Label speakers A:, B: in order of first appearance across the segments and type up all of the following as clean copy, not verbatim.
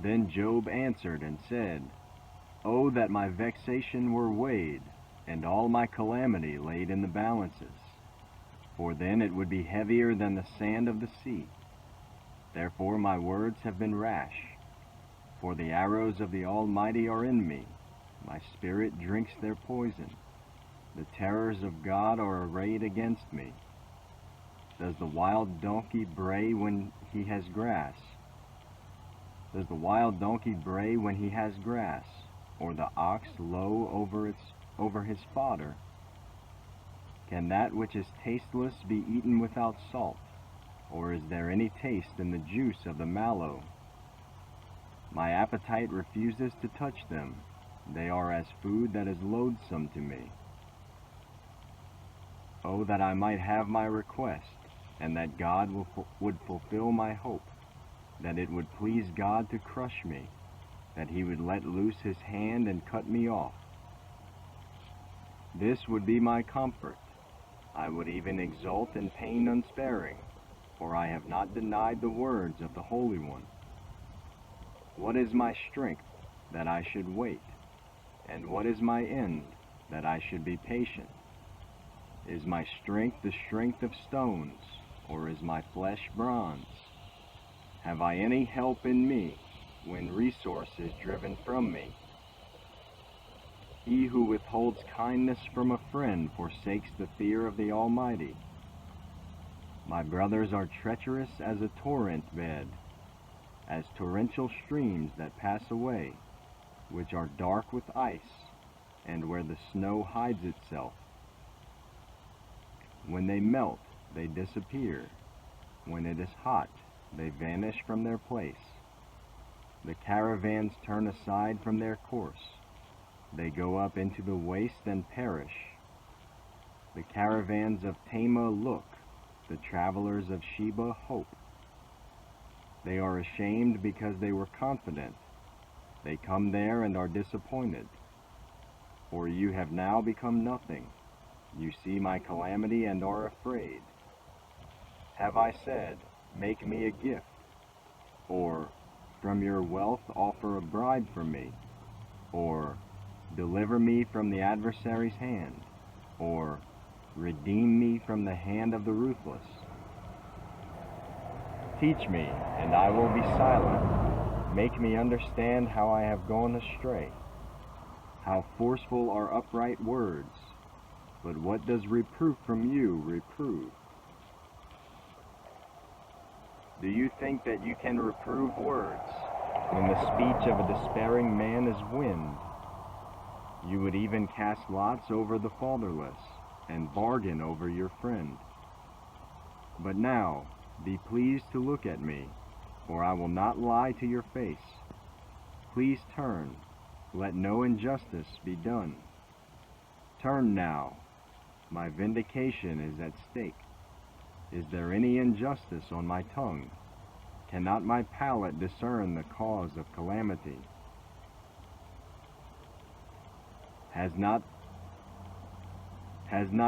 A: Then Job answered and said, "Oh, that my vexation were weighed, and all my calamity laid in the balances, for then it would be heavier than the sand of the sea. Therefore my words have been rash, for the arrows of the Almighty are in me. My spirit drinks their poison. The terrors of God are arrayed against me. Does the wild donkey bray when he has grass? Does the wild donkey bray when he has grass, or the ox low over his fodder? Can that which is tasteless be eaten without salt, or is there any taste in the juice of the mallow? My appetite refuses to touch them. They are as food that is loathsome to me. Oh, that I might have my request, and that God would fulfill my hope, that it would please God to crush me, that he would let loose his hand and cut me off. This would be my comfort. I would even exult in pain unsparing, for I have not denied the words of the Holy One. What is my strength, that I should wait? And what is my end, that I should be patient? Is my strength the strength of stones, or is my flesh bronze? Have I any help in me, when resource is driven from me? He who withholds kindness from a friend forsakes the fear of the Almighty. My brothers are treacherous as a torrent bed, as torrential streams that pass away, which are dark with ice, and where the snow hides itself. When they melt, they disappear. When it is hot, they vanish from their place. The caravans turn aside from their course. They go up into the waste and perish. The caravans of Tema look, the travelers of Sheba hope. They are ashamed because they were confident. They come there and are disappointed. For you have now become nothing. You see my calamity and are afraid. Have I said, make me a gift? Or, from your wealth offer a bribe for me? Or, deliver me from the adversary's hand? Or, redeem me from the hand of the ruthless? Teach me, and I will be silent. Make me understand how I have gone astray. How forceful are upright words. But what does reproof from you reprove? Do you think that you can reprove words, when the speech of a despairing man is wind? You would even cast lots over the fatherless, and bargain over your friend. But now, be pleased to look at me, for I will not lie to your face. Please turn, let no injustice be done. Turn now, my vindication is at stake. Is there any injustice on my tongue? Cannot my palate discern the cause of calamity? Has not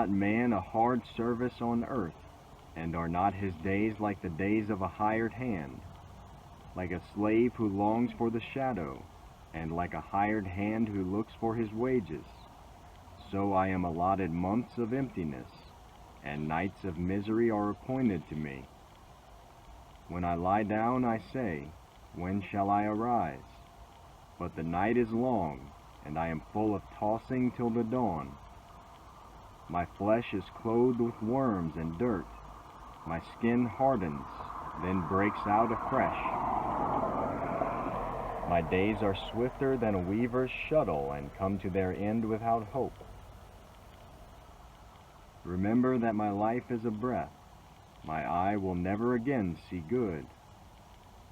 A: man a hard service on earth, and are not his days like the days of a hired hand, like a slave who longs for the shadow, and like a hired hand who looks for his wages? So I am allotted months of emptiness, and nights of misery are appointed to me. When I lie down, I say, when shall I arise? But the night is long, and I am full of tossing till the dawn. My flesh is clothed with worms and dirt. My skin hardens, then breaks out afresh. My days are swifter than a weaver's shuttle, and come to their end without hope. Remember that my life is a breath. My eye will never again see good.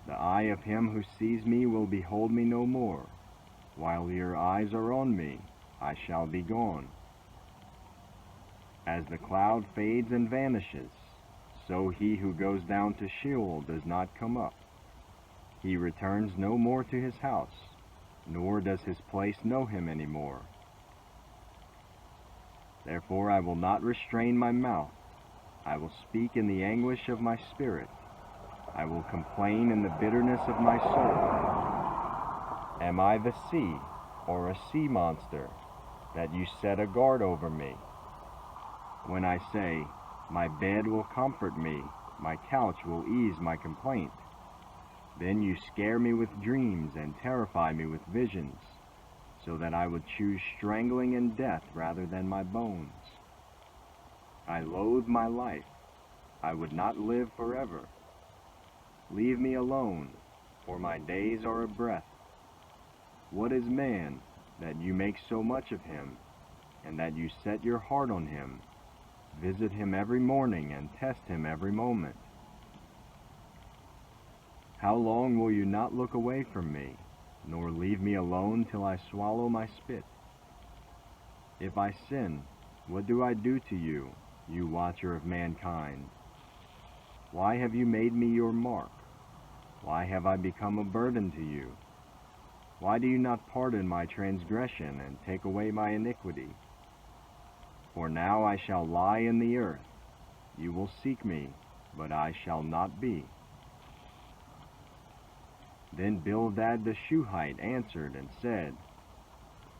A: The eye of him who sees me will behold me no more. While your eyes are on me, I shall be gone. As the cloud fades and vanishes, so he who goes down to Sheol does not come up. He returns no more to his house, nor does his place know him any more. Therefore I will not restrain my mouth. I will speak in the anguish of my spirit. I will complain in the bitterness of my soul. Am I the sea, or a sea monster, that you set a guard over me? When I say, my bed will comfort me, my couch will ease my complaint, then you scare me with dreams and terrify me with visions, so that I would choose strangling and death rather than my bones. I loathe my life. I would not live forever. Leave me alone, for my days are a breath. What is man, that you make so much of him, and that you set your heart on him? Visit him every morning and test him every moment. How long will you not look away from me, nor leave me alone till I swallow my spit? If I sin, what do I do to you, you watcher of mankind? Why have you made me your mark? Why have I become a burden to you? Why do you not pardon my transgression and take away my iniquity? For now I shall lie in the earth. You will seek me, but I shall not be. Then Bildad the Shuhite answered and said,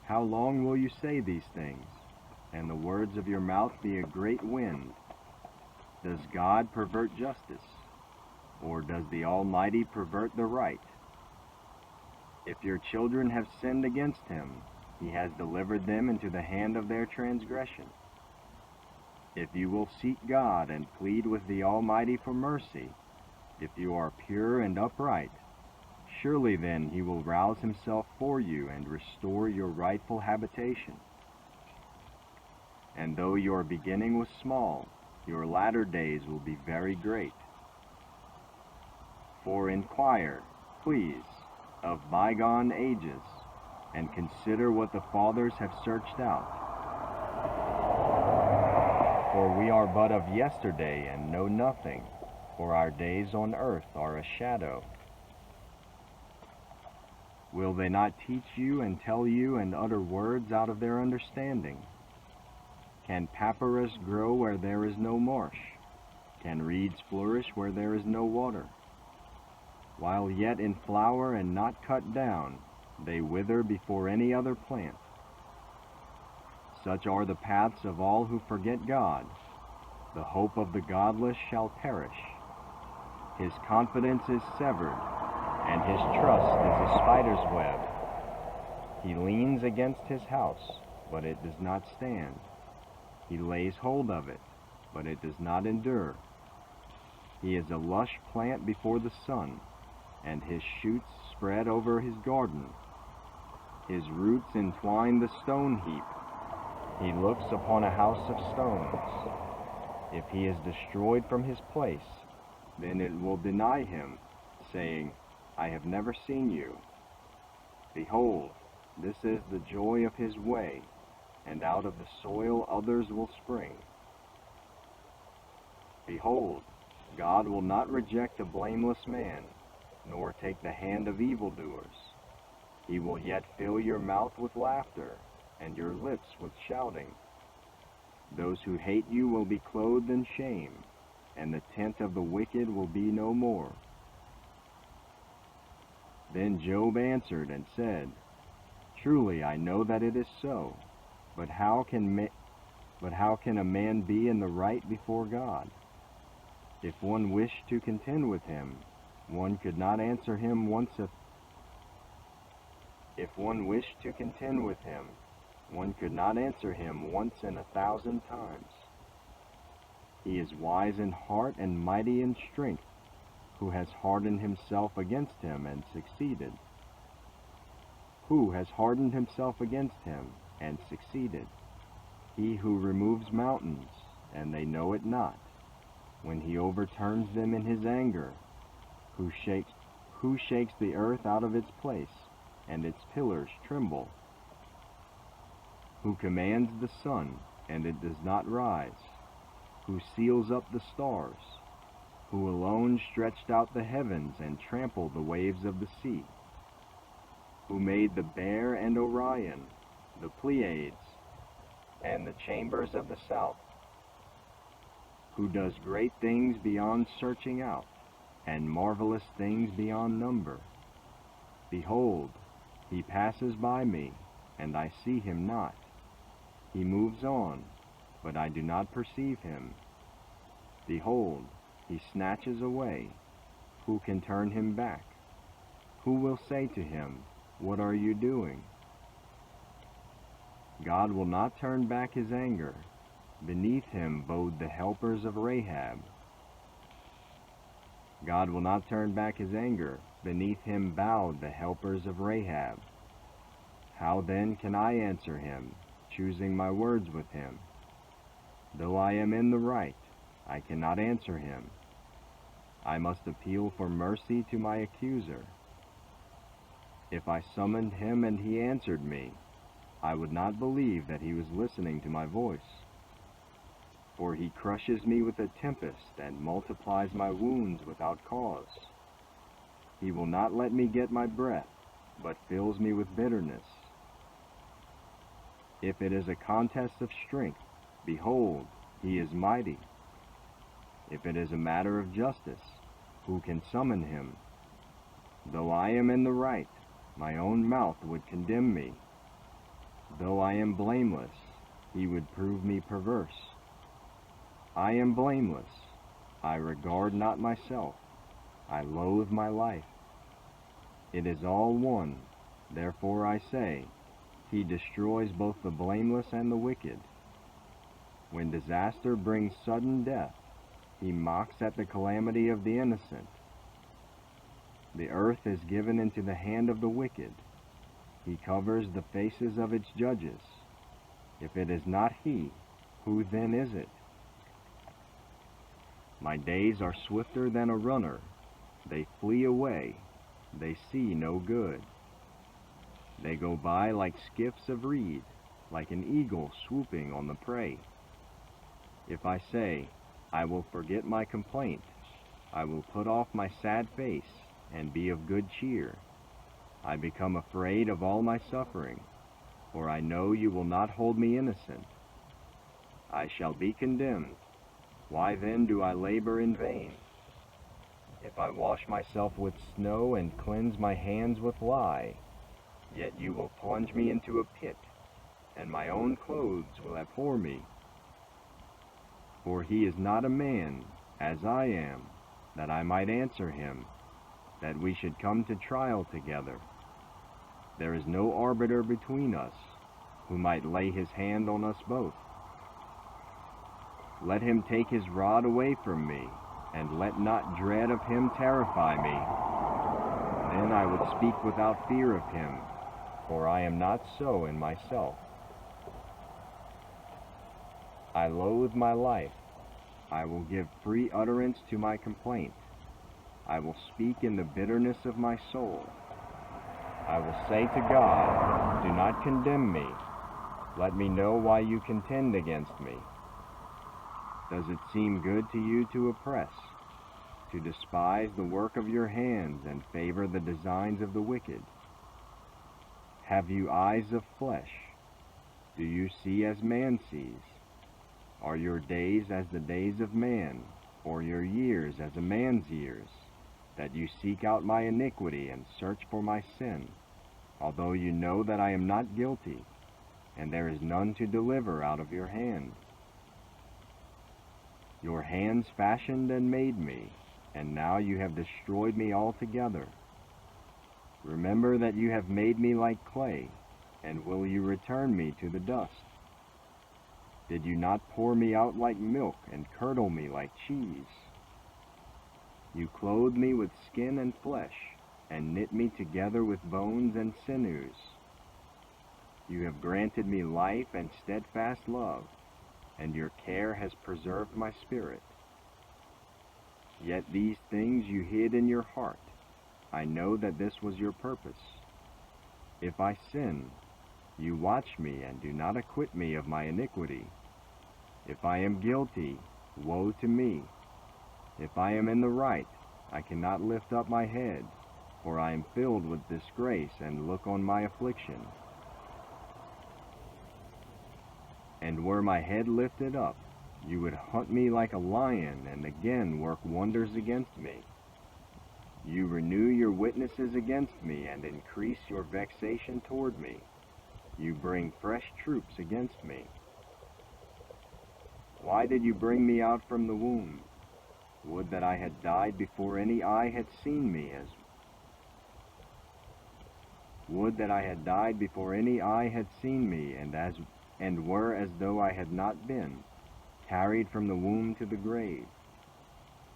A: How long will you say these things, and the words of your mouth be a great wind? Does God pervert justice, or does the Almighty pervert the right? If your children have sinned against him, he has delivered them into the hand of their transgression. If you will seek God and plead with the Almighty for mercy, if you are pure and upright, surely then he will rouse himself for you and restore your rightful habitation. And though your beginning was small, your latter days will be very great. For inquire, please, of bygone ages, and consider what the fathers have searched out. For we are but of yesterday and know nothing, for our days on earth are a shadow. Will they not teach you and tell you and utter words out of their understanding? Can papyrus grow where there is no marsh? Can reeds flourish where there is no water? While yet in flower and not cut down, they wither before any other plant. Such are the paths of all who forget God. The hope of the godless shall perish. His confidence is severed, and his trust is a spider's web. He leans against his house, but it does not stand. He lays hold of it, but it does not endure. He is a lush plant before the sun, and his shoots spread over his garden. His roots entwine the stone heap. He looks upon a house of stones. If he is destroyed from his place, then it will deny him, saying, I have never seen you. Behold, this is the joy of his way, and out of the soil others will spring. Behold, God will not reject a blameless man, nor take the hand of evildoers. He will yet fill your mouth with laughter, and your lips with shouting. Those who hate you will be clothed in shame, and the tent of the wicked will be no more. Then Job answered and said, Truly I know that it is so, but how can a man be in the right before God? If one wished to contend with him, one could not answer him once If one wished to contend with him, one could not answer him once in 1,000 times. He is wise in heart and mighty in strength, who has hardened himself against him and succeeded. Who has hardened himself against him and succeeded? He who removes mountains, and they know it not, when he overturns them in his anger, who shakes the earth out of its place, and its pillars tremble, who commands the sun, and it does not rise, who seals up the stars, who alone stretched out the heavens and trampled the waves of the sea, who made the Bear and Orion, the Pleiades, and the chambers of the south, who does great things beyond searching out, and marvelous things beyond number. Behold, He passes by me, and I see him not. He moves on, but I do not perceive him. Behold, he snatches away. Who can turn him back? Who will say to him, "What are you doing?" God will not turn back his anger. Beneath him bode the helpers of Rahab. God will not turn back his anger. Beneath him bowed the helpers of Rahab. How then can I answer him, choosing my words with him? Though I am in the right, I cannot answer him. I must appeal for mercy to my accuser. If I summoned him and he answered me, I would not believe that he was listening to my voice. For he crushes me with a tempest and multiplies my wounds without cause. He will not let me get my breath, but fills me with bitterness. If it is a contest of strength, behold, he is mighty. If it is a matter of justice, who can summon him? Though I am in the right, my own mouth would condemn me. Though I am blameless, he would prove me perverse. I am blameless. I regard not myself. I loathe my life. It is all one. Therefore I say, he destroys both the blameless and the wicked. When disaster brings sudden death, he mocks at the calamity of the innocent. The earth is given into the hand of the wicked. He covers the faces of its judges. If it is not he, who then is it? My days are swifter than a runner. They flee away. They see no good. They go by like skiffs of reed, like an eagle swooping on the prey. If I say, I will forget my complaint, I will put off my sad face and be of good cheer. I become afraid of all my suffering, for I know you will not hold me innocent. I shall be condemned. Why then do I labor in vain? If I wash myself with snow and cleanse my hands with lye, yet you will plunge me into a pit, and my own clothes will abhor me. For he is not a man, as I am, that I might answer him, that we should come to trial together. There is no arbiter between us, who might lay his hand on us both. Let him take his rod away from me, and let not dread of him terrify me. Then I would speak without fear of him, for I am not so in myself. I loathe my life. I will give free utterance to my complaint. I will speak in the bitterness of my soul. I will say to God, do not condemn me. Let me know why you contend against me. Does it seem good to you to oppress, to despise the work of your hands and favor the designs of the wicked? Have you eyes of flesh? Do you see as man sees? Are your days as the days of man, or your years as a man's years, that you seek out my iniquity and search for my sin, although you know that I am not guilty, and there is none to deliver out of your hand? Your hands fashioned and made me, and now you have destroyed me altogether. Remember that you have made me like clay, and will you return me to the dust? Did you not pour me out like milk and curdle me like cheese? You clothed me with skin and flesh, and knit me together with bones and sinews. You have granted me life and steadfast love, and your care has preserved my spirit. Yet these things you hid in your heart. I know that this was your purpose. If I sin, you watch me and do not acquit me of my iniquity. If I am guilty, woe to me. If I am in the right, I cannot lift up my head, for I am filled with disgrace and look on my affliction. And were my head lifted up, you would hunt me like a lion and again work wonders against me. You renew your witnesses against me, and increase your vexation toward me. You bring fresh troops against me. Why did you bring me out from the womb? Would that I had died before any eye had seen me, would that I had died before any eye had seen me, and were as though I had not been, carried from the womb to the grave.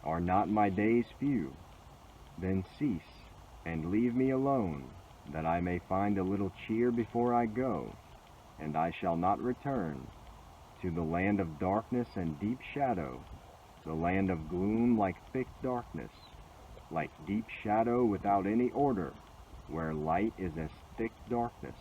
A: Are not my days few? Then cease, and leave me alone, that I may find a little cheer before I go, and I shall not return to the land of darkness and deep shadow, the land of gloom like thick darkness, like deep shadow without any order, where light is as thick darkness.